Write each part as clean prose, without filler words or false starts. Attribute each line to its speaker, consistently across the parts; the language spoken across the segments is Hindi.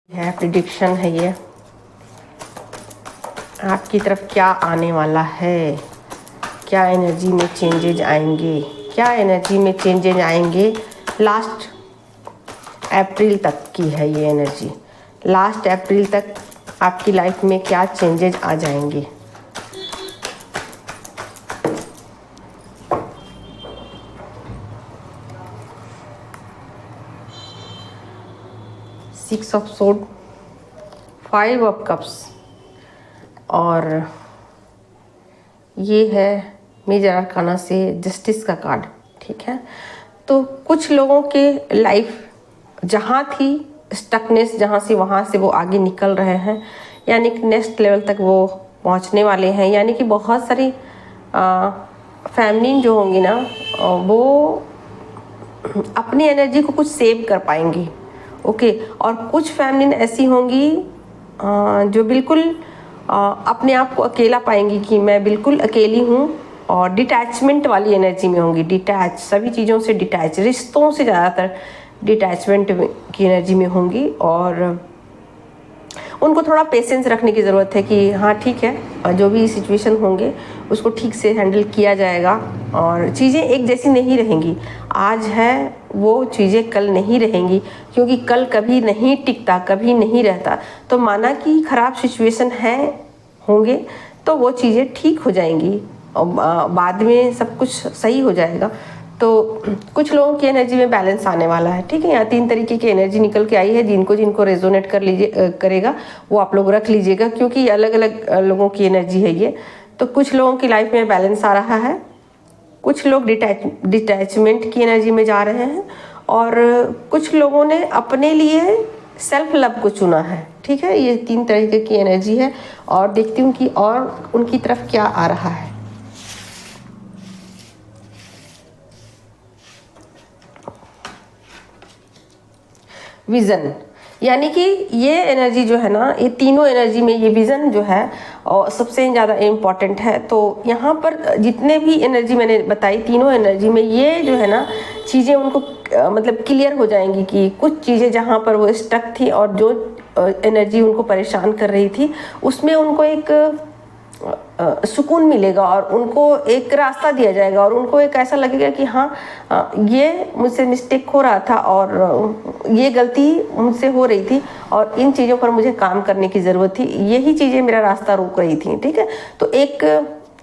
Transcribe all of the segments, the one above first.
Speaker 1: है प्रिडिक्शन है ये आपकी तरफ क्या आने वाला है, क्या एनर्जी में चेंजेज आएंगे, क्या एनर्जी में चेंजेज आएंगे। लास्ट अप्रैल तक की है ये एनर्जी। लास्ट अप्रैल तक आपकी लाइफ में क्या चेंजेज आ जाएंगे। सिक्स ऑफ सोड, फाइव ऑफ कप्स और ये है मेजर आर्काना से जस्टिस का कार्ड। ठीक है, तो कुछ लोगों के लाइफ जहाँ थी स्टकनेस, जहाँ से वहाँ से वो आगे निकल रहे हैं, यानी कि नेक्स्ट लेवल तक वो पहुँचने वाले हैं। यानी कि बहुत सारी फैमिली जो होंगी ना वो अपनी एनर्जी को कुछ सेव कर पाएंगी। ओके, और कुछ फैमिली ऐसी होंगी जो बिल्कुल अपने आप को अकेला पाएंगी कि मैं बिल्कुल अकेली हूँ और डिटैचमेंट वाली एनर्जी में होंगी। डिटैच, सभी चीज़ों से डिटैच, रिश्तों से ज़्यादातर डिटैचमेंट की एनर्जी में होंगी और उनको थोड़ा पेशेंस रखने की ज़रूरत है कि हाँ ठीक है, जो भी सिचुएशन होंगे उसको ठीक से हैंडल किया जाएगा और चीज़ें एक जैसी नहीं रहेंगी। आज है वो चीज़ें कल नहीं रहेंगी, क्योंकि कल कभी नहीं टिकता, कभी नहीं रहता। तो माना कि ख़राब सिचुएशन है होंगे तो वो चीज़ें ठीक हो जाएंगी और बाद में सब कुछ सही हो जाएगा। तो कुछ लोगों की एनर्जी में बैलेंस आने वाला है। ठीक है, यहाँ 3 तरीके की एनर्जी निकल के आई है। जिनको रेजोनेट कर लीजिए करेगा वो आप लोग रख लीजिएगा, क्योंकि अलग अलग लोगों की एनर्जी है ये। तो कुछ लोगों की लाइफ में बैलेंस आ रहा है, कुछ लोग डिटैचमेंट की एनर्जी में जा रहे हैं और कुछ लोगों ने अपने लिए सेल्फ लव को चुना है। ठीक है, ये 3 तरीके की एनर्जी है और देखती हूँ कि और उनकी तरफ क्या आ रहा है। विज़न, यानी कि ये एनर्जी जो है ना, ये तीनों एनर्जी में ये विज़न जो है और सबसे ज़्यादा इम्पॉर्टेंट है। तो यहाँ पर जितने भी एनर्जी मैंने बताई, तीनों एनर्जी में ये जो है ना चीज़ें उनको मतलब क्लियर हो जाएंगी कि कुछ चीज़ें जहाँ पर वो स्टक थी और जो एनर्जी उनको परेशान कर रही थी उसमें उनको एक सुकून मिलेगा और उनको एक रास्ता दिया जाएगा और उनको एक ऐसा लगेगा कि हाँ ये मुझसे मिस्टेक हो रहा था और ये गलती मुझसे हो रही थी और इन चीज़ों पर मुझे काम करने की ज़रूरत थी, यही चीज़ें मेरा रास्ता रोक रही थी। ठीक है, तो एक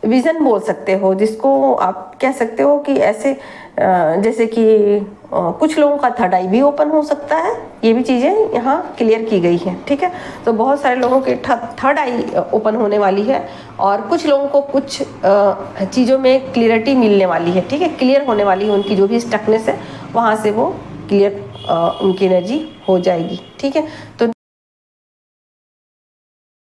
Speaker 1: विज़न बोल सकते हो जिसको आप कह सकते हो कि ऐसे जैसे कि कुछ लोगों का थर्ड आई भी ओपन हो सकता है। ये भी चीज़ें यहाँ क्लियर की गई हैं। ठीक है, तो बहुत सारे लोगों के थर्ड आई ओपन होने वाली है और कुछ लोगों को कुछ चीज़ों में क्लियरिटी मिलने वाली है। ठीक है, क्लियर होने वाली है, उनकी जो भी स्टकनेस है वहाँ से वो क्लियर उनकी एनर्जी हो जाएगी। ठीक है, तो